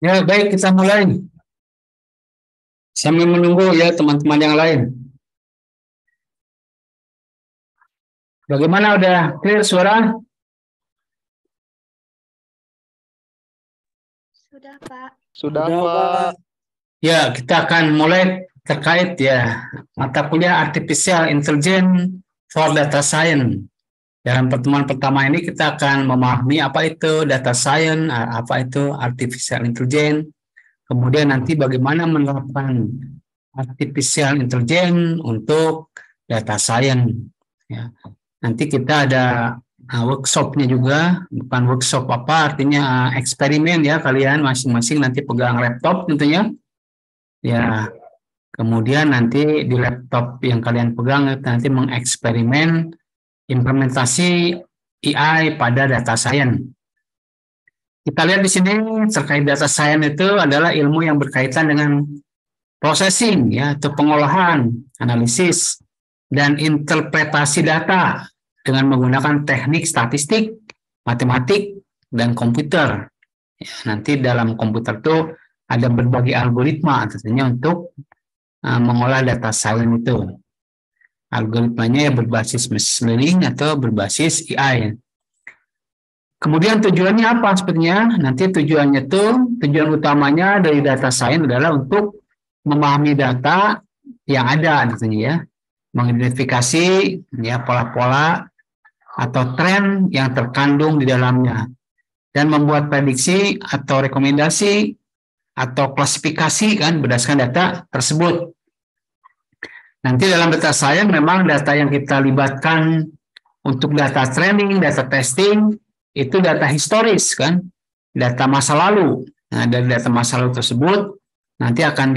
Ya, baik kita mulai. Sambil menunggu ya teman-teman yang lain. Bagaimana udah clear suara? Sudah, Pak. Sudah, Pak. Ya, kita akan mulai terkait ya mata kuliah Artificial Intelligence for Data Science. Dalam pertemuan pertama ini kita akan memahami apa itu data science, apa itu artificial intelligence, kemudian nanti bagaimana menerapkan artificial intelligence untuk data science. Ya. Nanti kita ada workshopnya juga, bukan workshop apa, artinya eksperimen ya kalian masing-masing nanti pegang laptop tentunya. Ya, kemudian nanti di laptop yang kalian pegang nanti mengeksperimen implementasi AI pada data science. Kita lihat di sini terkait data science itu adalah ilmu yang berkaitan dengan processing ya atau pengolahan, analisis dan interpretasi data dengan menggunakan teknik statistik, matematik dan komputer. Ya, nanti dalam komputer itu ada berbagai algoritma tentunya untuk mengolah data science itu. Algoritmanya yang berbasis machine learning atau berbasis AI. Kemudian tujuannya apa sebenarnya? Nanti tujuannya tujuan utamanya dari data science adalah untuk memahami data yang ada tentunya ya, mengidentifikasi ya pola-pola atau tren yang terkandung di dalamnya dan membuat prediksi atau rekomendasi atau klasifikasi kan berdasarkan data tersebut. Nanti dalam data science memang data yang kita libatkan untuk data training, data testing itu data historis kan, data masa lalu. Nah, dari data masa lalu tersebut nanti akan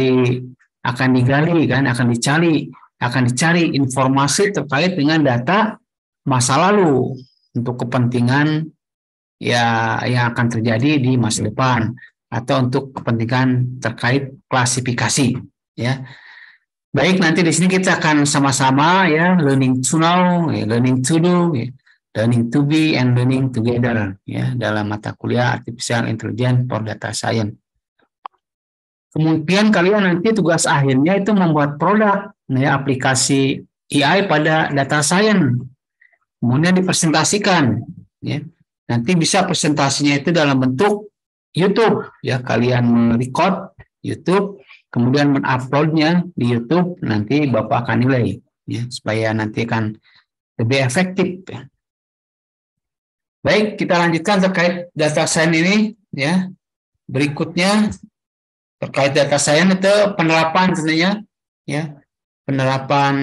digali kan, akan dicari informasi terkait dengan data masa lalu untuk kepentingan ya yang akan terjadi di masa depan atau untuk kepentingan terkait klasifikasi ya. Baik, nanti di sini kita akan sama-sama ya learning to know, ya, learning to do, ya, learning to be and learning together ya dalam mata kuliah Artificial Intelligence for Data Science. Kemudian kalian nanti tugas akhirnya itu membuat produk ya aplikasi AI pada data science. Kemudian dipresentasikan ya. Nanti bisa presentasinya itu dalam bentuk YouTube ya, kalian record YouTube kemudian menguploadnya di YouTube, nanti Bapak akan nilai ya supaya nanti akan lebih efektif ya. Baik, kita lanjutkan terkait data science ini ya. Berikutnya terkait data science itu penerapan tentunya ya. Penerapan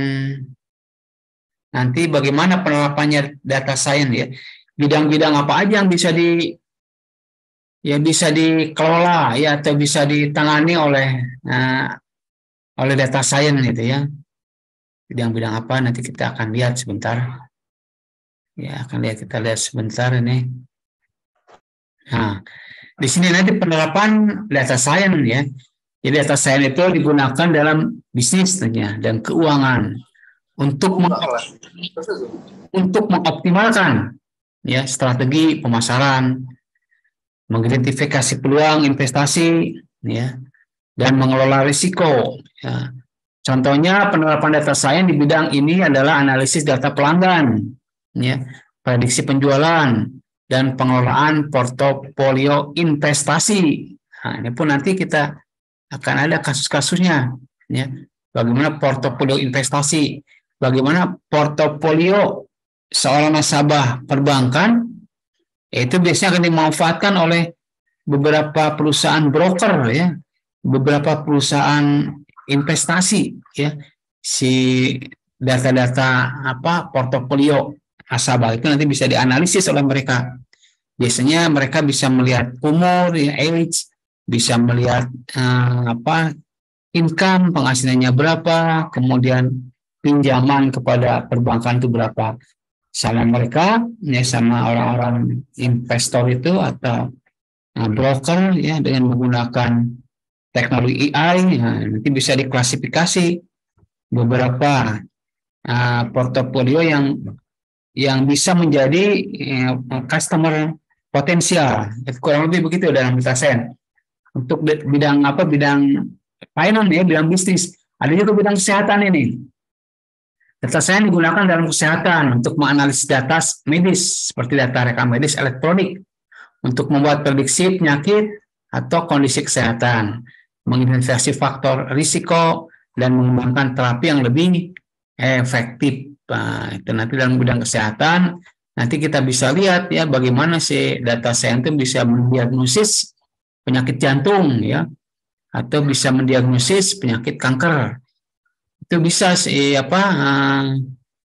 nanti bagaimana penerapannya data science ya. Bidang-bidang apa aja yang bisa dikelola ya atau bisa ditangani oleh data science itu ya. Bidang-bidang apa nanti kita akan lihat sebentar. Ya, kita lihat sebentar ini. Nah, di sini nanti penerapan data science ya. Jadi data science itu digunakan dalam bisnis tentunya dan keuangan untuk mengoptimalkan ya strategi pemasaran, mengidentifikasi peluang investasi ya dan mengelola risiko ya. Contohnya penerapan data science di bidang ini adalah analisis data pelanggan ya, prediksi penjualan dan pengelolaan portofolio investasi. Nah, ini pun nanti kita akan ada kasus-kasusnya ya. Bagaimana portofolio investasi, bagaimana portofolio seorang nasabah perbankan itu biasanya akan dimanfaatkan oleh beberapa perusahaan broker ya, beberapa perusahaan investasi ya. Si data-data portofolio nasabah itu nanti bisa dianalisis oleh mereka. Biasanya mereka bisa melihat umur, ya, age, bisa melihat income, penghasilannya berapa, kemudian pinjaman kepada perbankan itu berapa. Sama mereka ya sama orang-orang investor itu atau broker ya dengan menggunakan teknologi AI ya, nanti bisa diklasifikasi beberapa portofolio yang bisa menjadi customer potensial. Kurang lebih begitu dalam data science. untuk bidang apa, bidang finance ya, bidang bisnis. Ada juga bidang kesehatan ini. Data sains digunakan dalam kesehatan untuk menganalisis data medis seperti data rekam medis elektronik untuk membuat prediksi penyakit atau kondisi kesehatan, mengidentifikasi faktor risiko dan mengembangkan terapi yang lebih efektif. Nah, itu nanti dalam bidang kesehatan nanti kita bisa lihat ya bagaimana si data sains itu bisa mendiagnosis penyakit jantung ya, atau bisa mendiagnosis penyakit kanker. Itu bisa sih apa,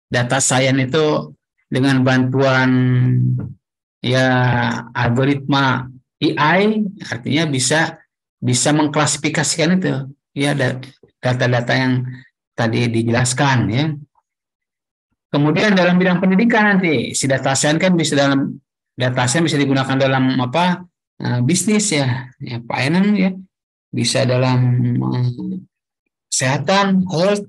data science itu dengan bantuan ya algoritma AI, artinya bisa bisa mengklasifikasikan itu ya data-data yang tadi dijelaskan ya. Kemudian dalam bidang pendidikan nanti si data science kan bisa bisa digunakan dalam apa, bisnis ya, ya finance ya, bisa dalam kesehatan, health,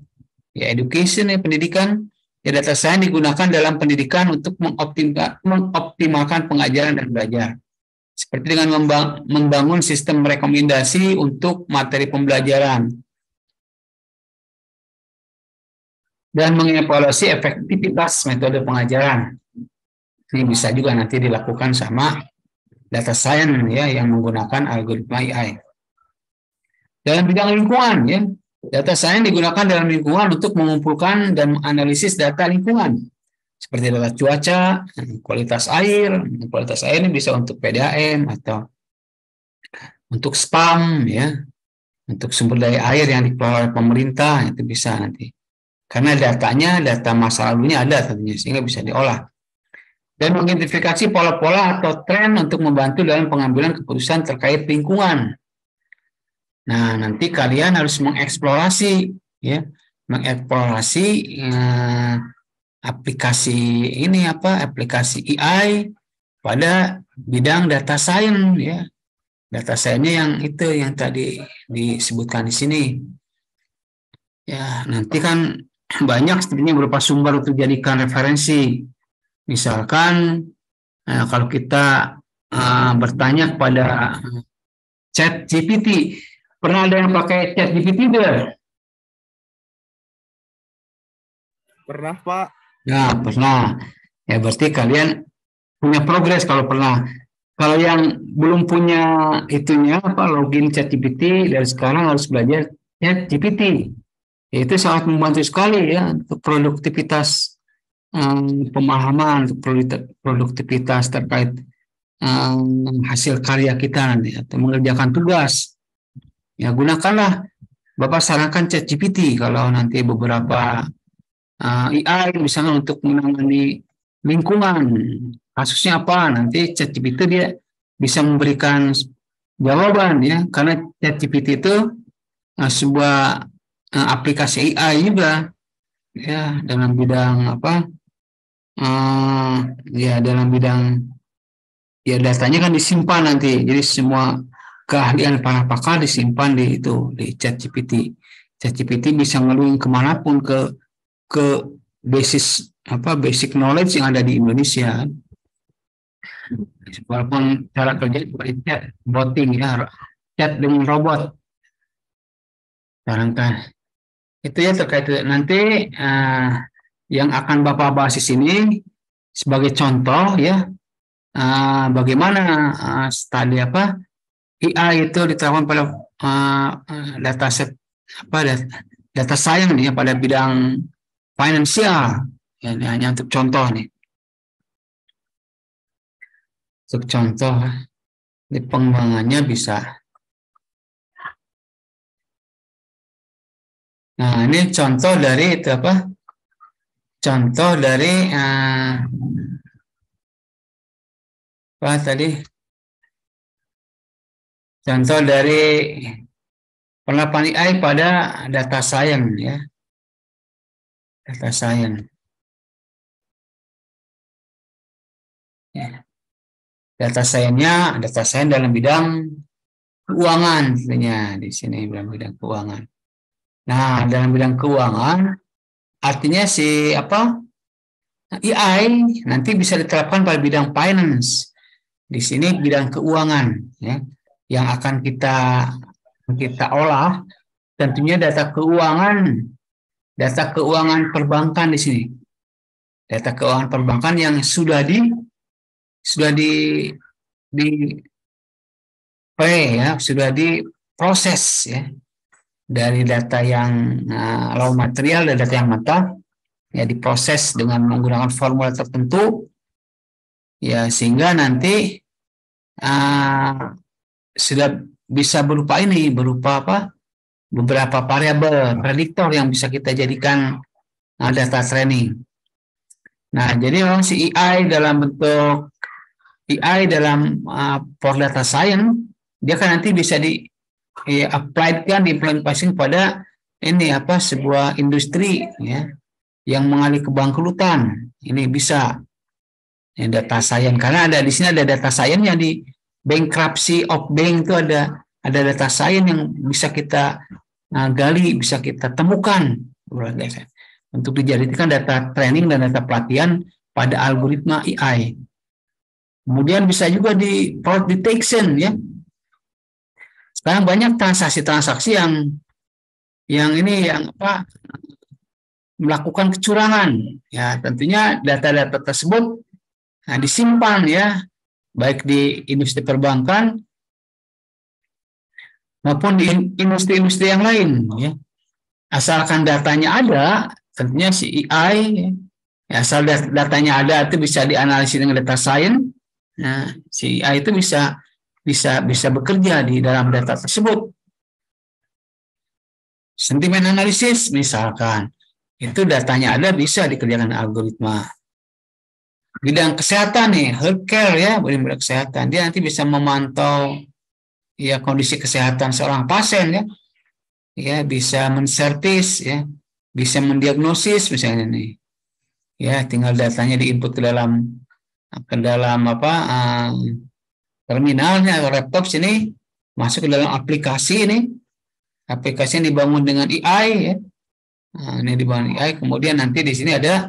ya education ya pendidikan. Ya data science digunakan dalam pendidikan untuk mengoptimalkan pengajaran dan belajar. Seperti dengan membangun sistem rekomendasi untuk materi pembelajaran dan mengevaluasi efektivitas metode pengajaran. Ini bisa juga nanti dilakukan sama data science ya yang menggunakan algoritma AI. Dalam bidang lingkungan ya, data science digunakan dalam lingkungan untuk mengumpulkan dan menganalisis data lingkungan seperti data cuaca, kualitas air. Kualitas air ini bisa untuk PDAM atau untuk spam ya, untuk sumber daya air yang dikelola oleh pemerintah itu bisa nanti. Karena data masa lalunya ada tentunya sehingga bisa diolah. Dan mengidentifikasi pola-pola atau tren untuk membantu dalam pengambilan keputusan terkait lingkungan. Nah, nanti kalian harus mengeksplorasi ya, mengeksplorasi aplikasi ini apa? Aplikasi AI pada bidang data science ya. Data science-nya yang itu yang tadi disebutkan di sini. Ya, nanti kan banyak sebenarnya berupa sumber untuk jadikan referensi. Misalkan kalau kita bertanya kepada Chat GPT, pernah ada yang pakai Chat GPT tidak? Pernah, Pak. Ya, pernah. Ya, berarti kalian punya progres kalau pernah. Kalau yang belum punya itunya apa login Chat GPT dari sekarang harus belajar Chat GPT. Itu sangat membantu sekali ya untuk produktivitas, pemahaman, untuk produktivitas terkait hasil karya kita nanti atau mengerjakan tugas. Ya gunakanlah, Bapak sarankan ChatGPT kalau nanti beberapa AI misalnya untuk menangani lingkungan, kasusnya apa, nanti ChatGPT dia bisa memberikan jawaban ya, karena ChatGPT itu sebuah aplikasi AI juga ya dalam bidang apa, ya dalam bidang ya datanya kan disimpan nanti, jadi semua keahlian para pakar disimpan di itu di ChatGPT. ChatGPT bisa ngeluin kemanapun ke basic knowledge yang ada di Indonesia. Walaupun cara kerja seperti chat botting ya, chat dengan robot. Barangkali itu ya terkait nanti yang akan Bapak bahas di sini sebagai contoh ya, bagaimana studi apa AI itu diterapkan pada dataset apa data science ya pada bidang finansial. Ya, ini hanya untuk contoh nih. Untuk contoh di pengembangannya bisa. Nah, ini contoh dari itu apa? Contoh dari apa tadi? Contoh dari penerapan AI pada data science ya. Data science. Ya. Data science dalam bidang keuangan tentunya di sini dalam bidang keuangan. Nah, dalam bidang keuangan artinya si apa? AI nanti bisa diterapkan pada bidang finance. Di sini bidang keuangan ya. yang akan kita olah tentunya data keuangan perbankan di sini. Data keuangan perbankan yang sudah sudah diproses ya, dari data yang raw material dan data yang mentah ya, diproses dengan menggunakan formula tertentu ya, sehingga nanti sudah bisa berupa beberapa variabel prediktor yang bisa kita jadikan data training. Nah, jadi memang si AI dalam for data science, dia kan nanti bisa diimplementasikan pada sebuah industri ya yang mengalami kebangkrutan. Ini bisa ya, data science, karena di sini ada data science yang di bankruptcy of bank itu ada data science yang bisa kita gali, bisa kita temukan untuk dijadikan data training dan data pelatihan pada algoritma AI. Kemudian bisa juga di fraud detection ya. Sekarang banyak transaksi-transaksi yang melakukan kecurangan. Ya, tentunya data-data tersebut disimpan ya, baik di industri perbankan maupun di industri-industri yang lain ya. Asalkan datanya ada, tentunya si AI ya, asal datanya ada itu bisa dianalisis dengan data science. Nah, si AI itu bisa bekerja di dalam data tersebut. Sentimen analisis misalkan, itu datanya ada, bisa dikerjakan algoritma. Bidang kesehatan nih, healthcare ya, bidang kesehatan, dia nanti bisa memantau ya kondisi kesehatan seorang pasien ya. Ya, bisa menservis ya, bisa mendiagnosis misalnya nih. Ya, tinggal datanya diinput ke dalam terminalnya atau laptop sini, masuk ke dalam aplikasi ini. Aplikasi yang dibangun dengan AI ya. Nah, ini dibangun AI, kemudian nanti di sini ada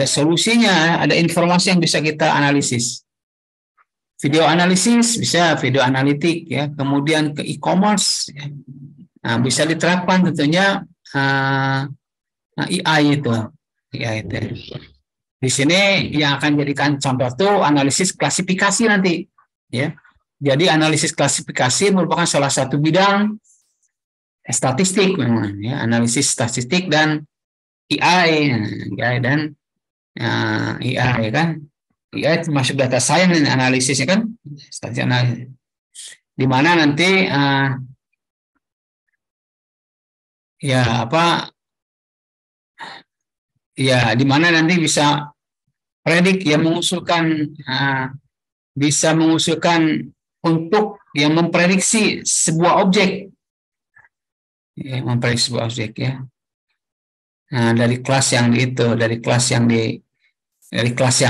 solusinya, ada informasi yang bisa kita analisis. Video analisis bisa video analitik ya, kemudian ke e-commerce ya. Nah, bisa diterapkan tentunya AI itu. Di sini yang akan jadikan contoh itu analisis klasifikasi nanti, ya. Jadi analisis klasifikasi merupakan salah satu bidang statistik memang, ya. Analisis statistik dan AI dan AI kan, AI termasuk data science dan analisisnya kan, statistik analisis. Di mana nanti di mana nanti bisa predik ya, bisa mengusulkan untuk yang memprediksi sebuah objek ya, nah, dari kelas yang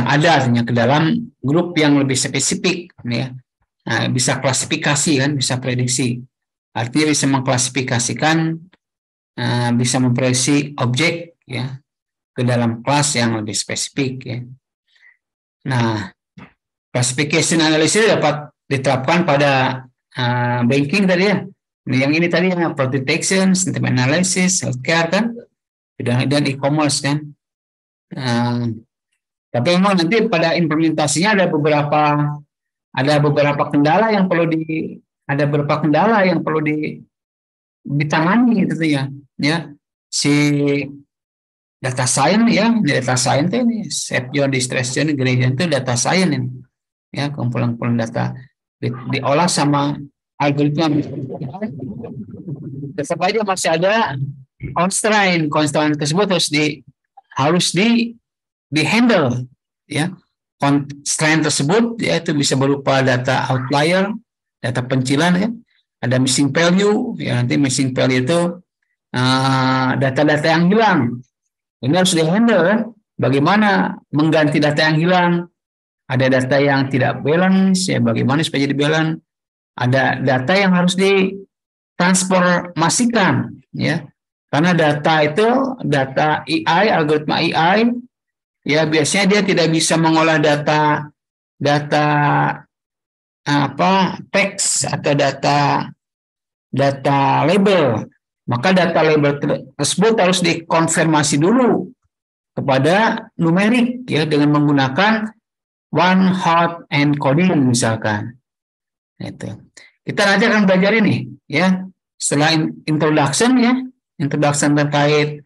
ada artinya ke dalam grup yang lebih spesifik ya. Nah, bisa klasifikasi kan, bisa prediksi, artinya bisa mengklasifikasikan, bisa memprediksi objek ya ke dalam kelas yang lebih spesifik ya. Nah, classification analysis dapat diterapkan pada banking tadi ya. Yang ini tadi fraud detection, sentiment analysis, healthcare kan, dan e-commerce kan. Tapi memang nanti pada implementasinya ada beberapa kendala yang perlu ditangani gitu ya. Si data science ya, data science ini exception, distraction, gradient itu data science ini. Ya, kumpulan data diolah sama algoritma. Tetap aja masih ada constraint tersebut harus di handle ya. Constraint tersebut ya, itu bisa berupa data outlier, data pencilan ya. Ada missing value ya, nanti missing value itu data-data yang hilang. Ini harus di-handle kan. Bagaimana mengganti data yang hilang? Ada data yang tidak balance ya, bagaimana supaya jadi balance? Ada data yang harus ditransformasikan ya. Karena data AI, algoritma AI ya, biasanya dia tidak bisa mengolah data teks atau data label. Maka data label tersebut harus dikonfirmasi dulu kepada numerik ya dengan menggunakan one hot encoding misalkan. Itu. Kita nanti akan belajar ini ya setelah introduction ya, introduction terkait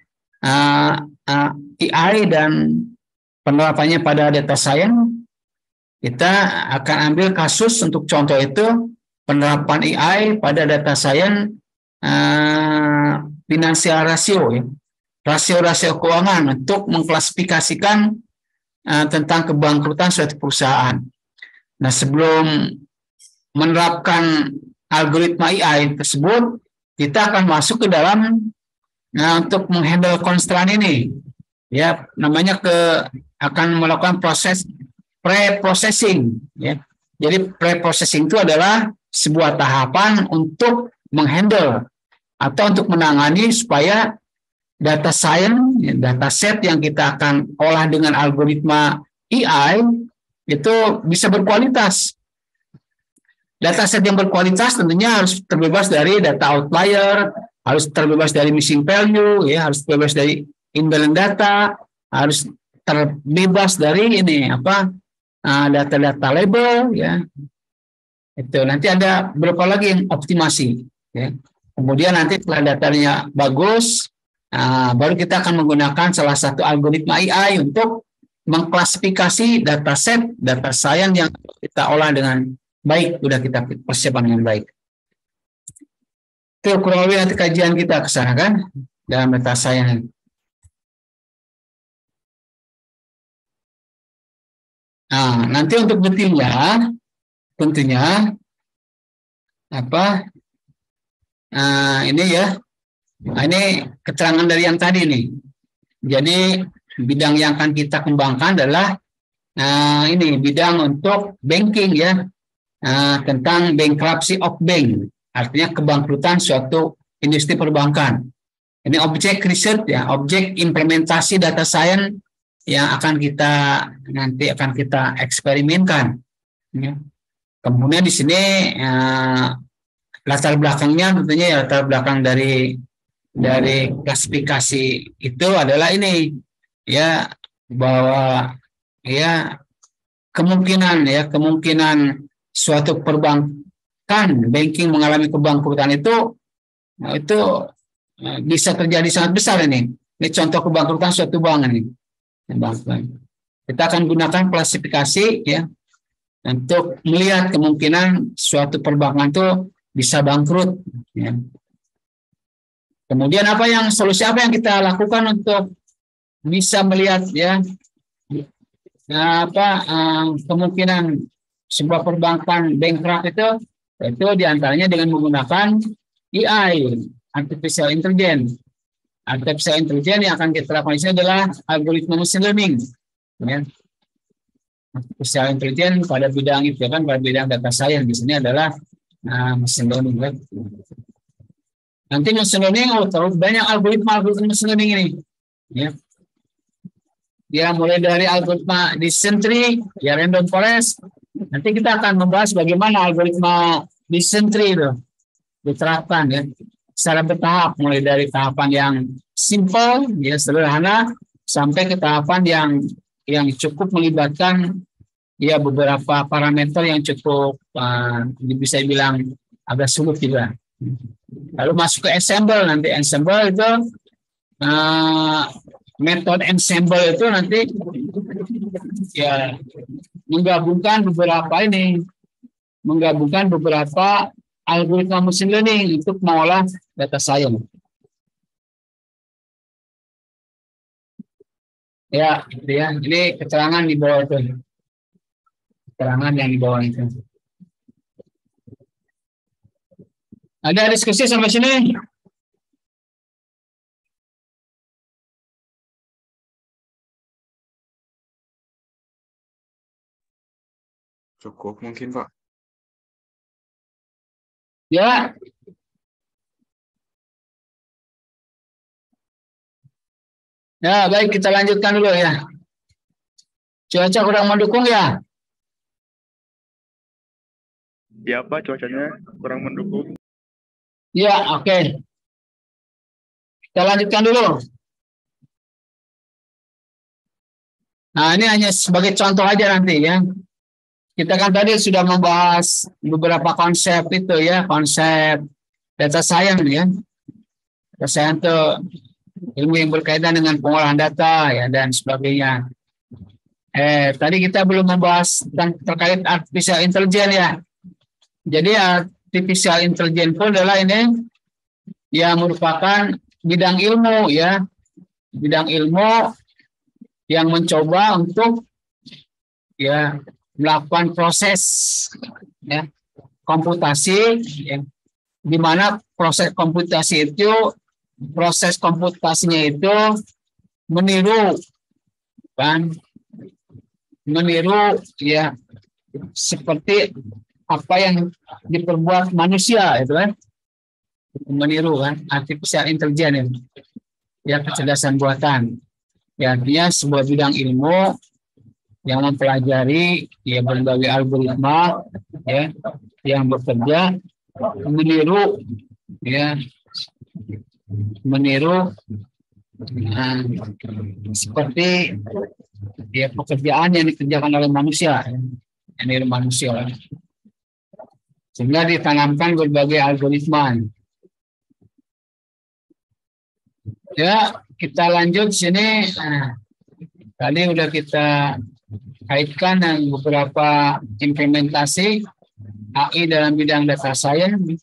AI dan penerapannya pada data science. Kita akan ambil kasus untuk contoh itu penerapan AI pada data science financial rasio ya. Rasio-rasio keuangan untuk mengklasifikasikan tentang kebangkrutan suatu perusahaan. Nah, sebelum menerapkan algoritma AI tersebut, kita akan masuk ke dalam untuk menghandle constraint ini. Ya, namanya akan melakukan proses pre-processing ya. Jadi pre-processing itu adalah sebuah tahapan untuk menghandle atau untuk menangani supaya data science, data set yang kita akan olah dengan algoritma AI itu bisa berkualitas. Data set yang berkualitas tentunya harus terbebas dari data outlier, harus terbebas dari missing value, ya, harus terbebas dari imbalance data, harus terbebas dari data-data label, ya. Itu nanti ada berapa lagi yang optimasi, ya. Kemudian nanti setelah datanya bagus, baru kita akan menggunakan salah satu algoritma AI untuk mengklasifikasi dataset, data science yang kita olah dengan baik, sudah kita persiapkan dengan baik. Itu kurang lebih nanti kajian kita ke sana kan, dalam data science. Nah, nanti untuk detailnya, tentunya ini ya. Nah, ini keterangan dari yang tadi nih. Jadi bidang yang akan kita kembangkan adalah ini bidang untuk banking ya, tentang bankruptcy of bank, artinya kebangkrutan suatu industri perbankan. Ini objek riset ya, objek implementasi data science yang nanti akan kita eksperimenkan. Ya. Kemudian di sini latar belakangnya tentunya ya latar belakang dari klasifikasi itu adalah ini ya, bahwa ya kemungkinan suatu perbankan banking mengalami kebangkrutan itu bisa terjadi sangat besar ini. Ini contoh kebangkrutan suatu bank ini. Kita akan gunakan klasifikasi ya untuk melihat kemungkinan suatu perbankan itu bisa bangkrut ya. Kemudian solusi apa yang kita lakukan untuk bisa melihat ya kemungkinan sebuah perbankan bankrupt itu diantaranya dengan menggunakan AI, artificial intelligence. Artificial intelligence yang akan kita lakukan di sini adalah algoritma machine learning. Ya. Artificial intelligence pada bidang itu kan, pada bidang data science di sini adalah machine learning. Nanti machine learning terlalu banyak algoritma machine learning ini. Ya. Dia mulai dari algoritma decision tree, ya random forest. Nanti kita akan membahas bagaimana algoritma decision tree itu diterapkan ya secara bertahap, mulai dari tahapan yang simple, ya sederhana, sampai ke tahapan yang cukup melibatkan ya beberapa parameter yang cukup bisa dibilang agak sulit juga. Lalu masuk ke ensemble, nanti ensemble itu metode ensemble itu nanti ya menggabungkan beberapa algoritma machine learning untuk mengolah data science. Ya, gitu ya. Ini keterangan di bawah itu. Keterangan yang di bawah itu. Ada diskusi sampai sini? Cukup mungkin, Pak. Ya. Ya, baik, kita lanjutkan dulu ya. Cuaca kurang mendukung ya. Ya Pak, cuacanya kurang mendukung. Ya, oke. Kita lanjutkan dulu. Nah, ini hanya sebagai contoh aja nanti ya. Kita kan tadi sudah membahas beberapa konsep itu ya, konsep data science ya. Data science itu ilmu yang berkaitan dengan pengolahan data ya dan sebagainya. Tadi kita belum membahas tentang terkait artificial intelligence ya. Jadi artificial intelligence pun adalah ini yang merupakan bidang ilmu ya, bidang ilmu yang mencoba untuk ya melakukan proses ya komputasi ya, di mana proses komputasinya itu meniru kan ya seperti apa yang diperbuat manusia itu kan, meniru kan artificial intelligence ya, kecerdasan buatan ya, artinya sebuah bidang ilmu yang mempelajari ya berbagai algoritma ya yang bekerja meniru ya seperti ya pekerjaan yang dikerjakan oleh manusia ya, meniru manusia sehingga ditanamkan berbagai algoritma. Ya, kita lanjut sini. Nah, tadi udah kita kaitkan dengan beberapa implementasi AI dalam bidang data science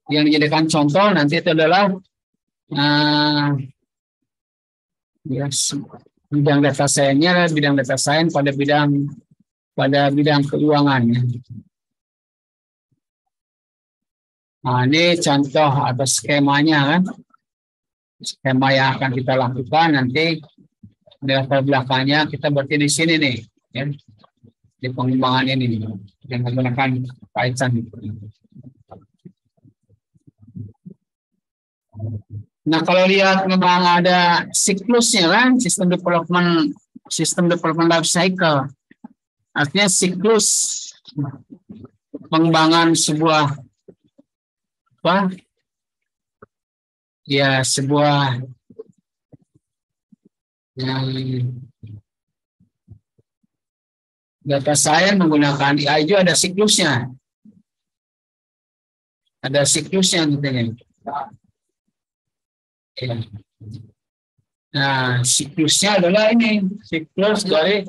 yang dijadikan contoh nanti itu adalah ya, bidang data science-nya bidang data science pada bidang keuangan. Nah, ini contoh atau skemanya kan. Skema yang akan kita lakukan nanti di level belakangnya kita berarti di sini nih ya, di pengembangan ini yang menggunakan Python. Nah, kalau lihat memang ada siklusnya kan, sistem development life cycle. Artinya siklus pengembangan sebuah ya sebuah data science menggunakan AI juga ada siklusnya. Ada siklusnya gitu. Nah, siklusnya adalah ini, siklus dari